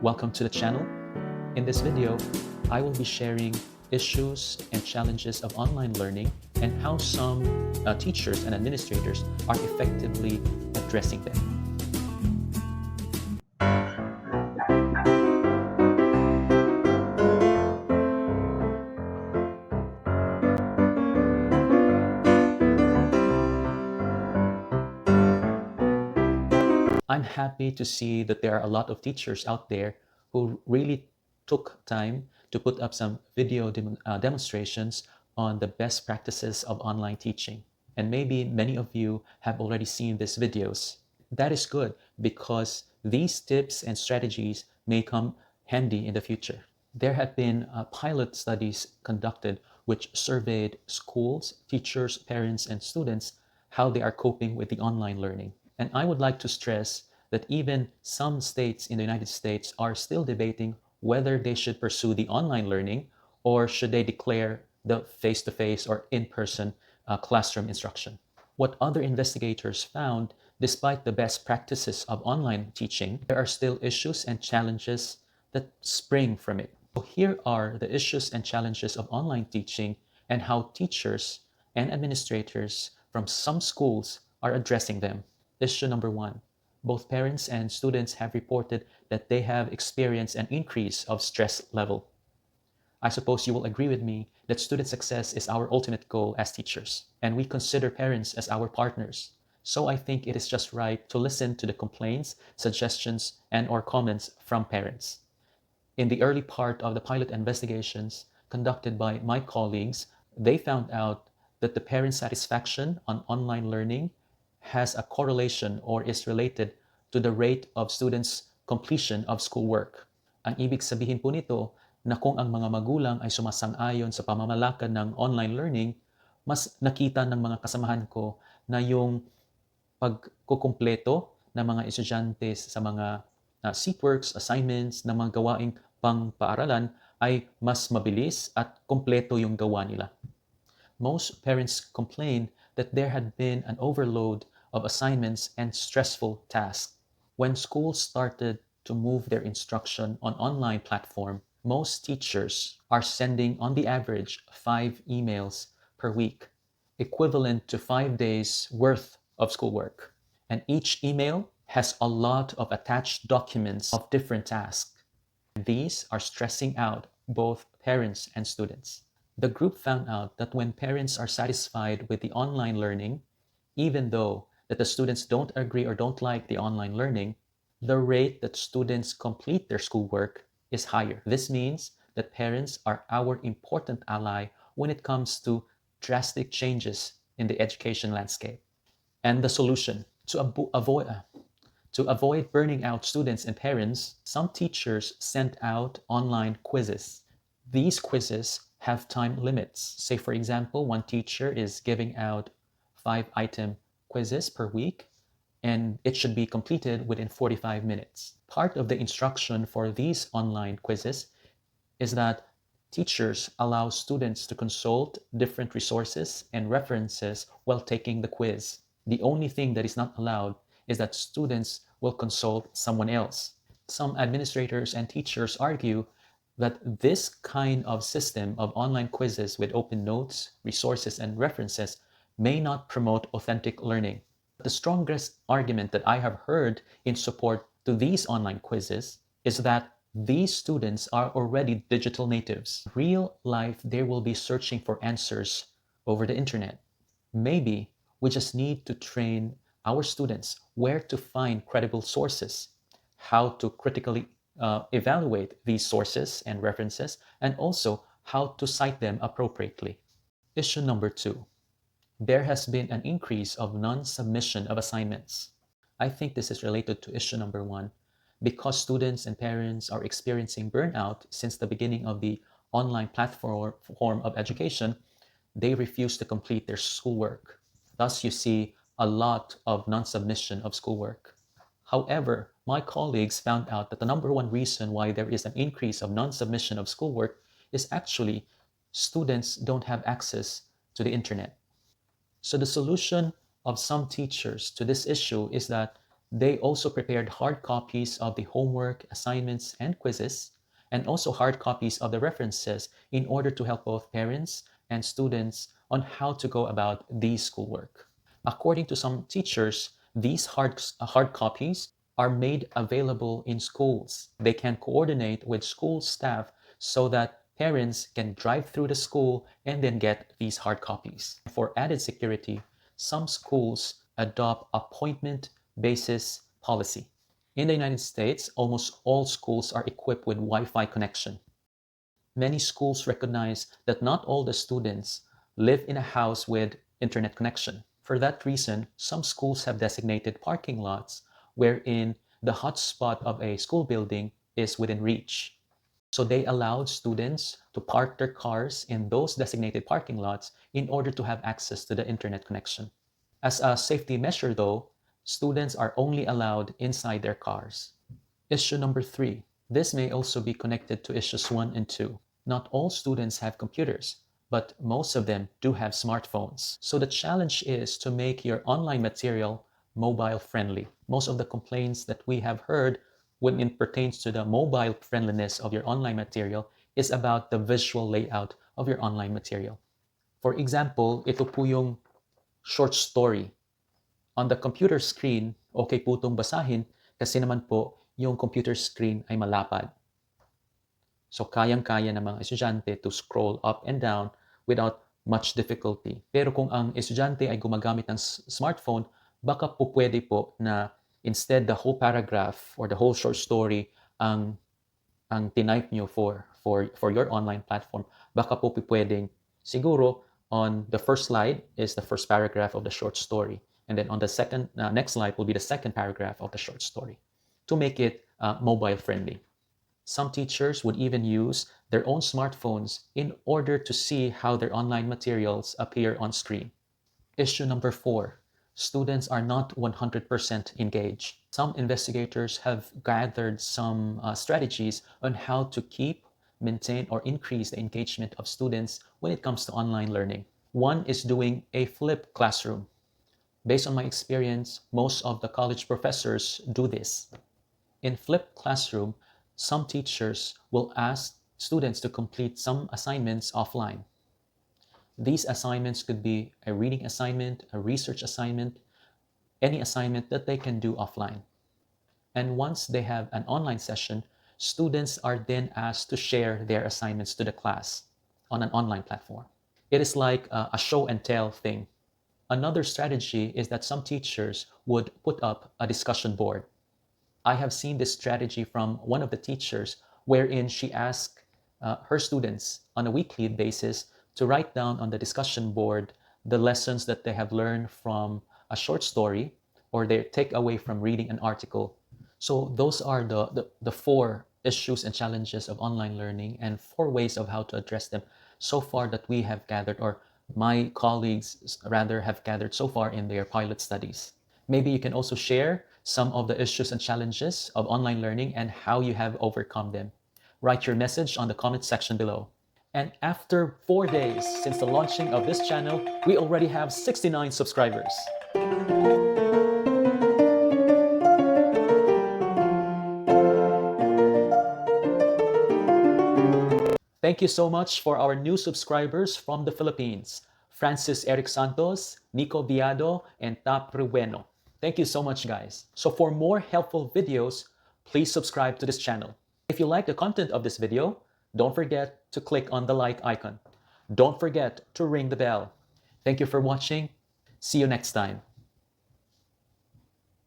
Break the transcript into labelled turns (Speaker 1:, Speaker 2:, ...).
Speaker 1: Welcome to the channel. In this video, I will be sharing issues and challenges of online learning and how some teachers and administrators are effectively addressing them. I'm happy to see that there are a lot of teachers out there who really took time to put up some video demonstrations on the best practices of online teaching. And maybe many of you have already seen these videos. That is good because these tips and strategies may come handy in the future. There have been pilot studies conducted which surveyed schools, teachers, parents, and students how they are coping with the online learning. And I would like to stress that even some states in the United States are still debating whether they should pursue the online learning or should they declare the face-to-face or in-person classroom instruction. What other investigators found, despite the best practices of online teaching, there are still issues and challenges that spring from it. So here are the issues and challenges of online teaching and how teachers and administrators from some schools are addressing them. Issue number one, both parents and students have reported that they have experienced an increase of stress level. I suppose you will agree with me that student success is our ultimate goal as teachers, and we consider parents as our partners. So I think it is just right to listen to the complaints, suggestions, and/or comments from parents. In the early part of the pilot investigations conducted by my colleagues, they found out that the parent satisfaction on online learning has a correlation or is related to the rate of students' completion of schoolwork. Ang ibig sabihin po nito na kung ang mga magulang ay sumasang-ayon sa pamamalakad ng online learning, mas nakita ng mga kasamahan ko na yung pagkukumpleto ng mga estudyante sa mga seatworks, assignments, ng mga gawaing pang-paaralan ay mas mabilis at kumpleto yung gawa nila. Most parents complain that there had been an overload of assignments and stressful tasks. When schools started to move their instruction on online platform, most teachers are sending on the average 5 emails per week, equivalent to 5 days worth of schoolwork. And each email has a lot of attached documents of different tasks. These are stressing out both parents and students. The group found out that when parents are satisfied with the online learning, even though that the students don't agree or don't like the online learning, the rate that students complete their schoolwork is higher. This means that parents are our important ally when it comes to drastic changes in the education landscape. And the solution to avoid burning out students and parents, some teachers sent out online quizzes. These quizzes have time limits. Say, for example, one teacher is giving out 5-item quizzes per week, and it should be completed within 45 minutes. Part of the instruction for these online quizzes is that teachers allow students to consult different resources and references while taking the quiz. The only thing that is not allowed is that students will consult someone else. Some administrators and teachers argue that this kind of system of online quizzes with open notes, resources, and references may not promote authentic learning. The strongest argument that I have heard in support to these online quizzes is that these students are already digital natives. In real life, they will be searching for answers over the internet. Maybe we just need to train our students where to find credible sources, how to critically evaluate these sources and references, and also how to cite them appropriately. Issue number two. There has been an increase of non-submission of assignments. I think this is related to issue number one. Because students and parents are experiencing burnout since the beginning of the online platform of education, they refuse to complete their schoolwork. Thus, you see a lot of non-submission of schoolwork. However, my colleagues found out that the number one reason why there is an increase of non-submission of schoolwork is actually students don't have access to the internet. So the solution of some teachers to this issue is that They also prepared hard copies of the homework, assignments, and quizzes, and also hard copies of the references in order to help both parents and students on how to go about the schoolwork. According to some teachers, these hard copies are made available in schools. They can coordinate with school staff so that parents can drive through the school and then get these hard copies. For added security, some schools adopt appointment basis policy. In the United States, almost all schools are equipped with Wi-Fi connection. Many schools recognize that not all the students live in a house with internet connection. For that reason, some schools have designated parking lots wherein the hotspot of a school building is within reach. So they allowed students to park their cars in those designated parking lots in order to have access to the internet connection. As a safety measure, though, students are only allowed inside their cars. Issue number 3. This may also be connected to issues 1 and 2. Not all students have computers, but most of them do have smartphones. So the challenge is to make your online material mobile friendly. Most of the complaints that we have heard when it pertains to the mobile friendliness of your online material is about the visual layout of your online material. For example, ito po yung short story. On the computer screen, okay po itong basahin kasi naman po yung computer screen ay malapad. So kayang-kaya ng mga estudyante to scroll up and down without much difficulty. Pero kung ang estudyante ay gumagamit ng smartphone, baka po pwede po na instead the whole paragraph or the whole short story ang tinype nyo for your online platform, baka po pwedeng siguro on the first slide is the first paragraph of the short story. And then on the next slide will be the second paragraph of the short story to make it mobile friendly. Some teachers would even use their own smartphones in order to see how their online materials appear on screen. Issue number 4. Students are not 100% engaged. Some investigators have gathered some strategies on how to keep, maintain, or increase the engagement of students when it comes to online learning. One is doing a flipped classroom. Based on my experience, most of the college professors do this. In flipped classroom, some teachers will ask students to complete some assignments offline. These assignments could be a reading assignment, a research assignment, any assignment that they can do offline. And once they have an online session, students are then asked to share their assignments to the class on an online platform. It is like a show and tell thing. Another strategy is that some teachers would put up a discussion board. I have seen this strategy from one of the teachers wherein she asked her students on a weekly basis to write down on the discussion board the lessons that they have learned from a short story or their takeaway from reading an article. So those are the 4 issues and challenges of online learning and 4 ways of how to address them so far that we have gathered, or my colleagues rather have gathered so far in their pilot studies. Maybe you can also share some of the issues and challenges of online learning and how you have overcome them. Write your message on the comment section below. And after 4 days since the launching of this channel, we already have 69 subscribers. Thank you so much for our new subscribers from the Philippines, Francis Eric Santos, Nico Viado, and Tap Rueno. Thank you so much, guys. So for more helpful videos, please subscribe to this channel. If you like the content of this video, don't forget to click on the like icon. Don't forget to ring the bell. Thank you for watching. See you next time.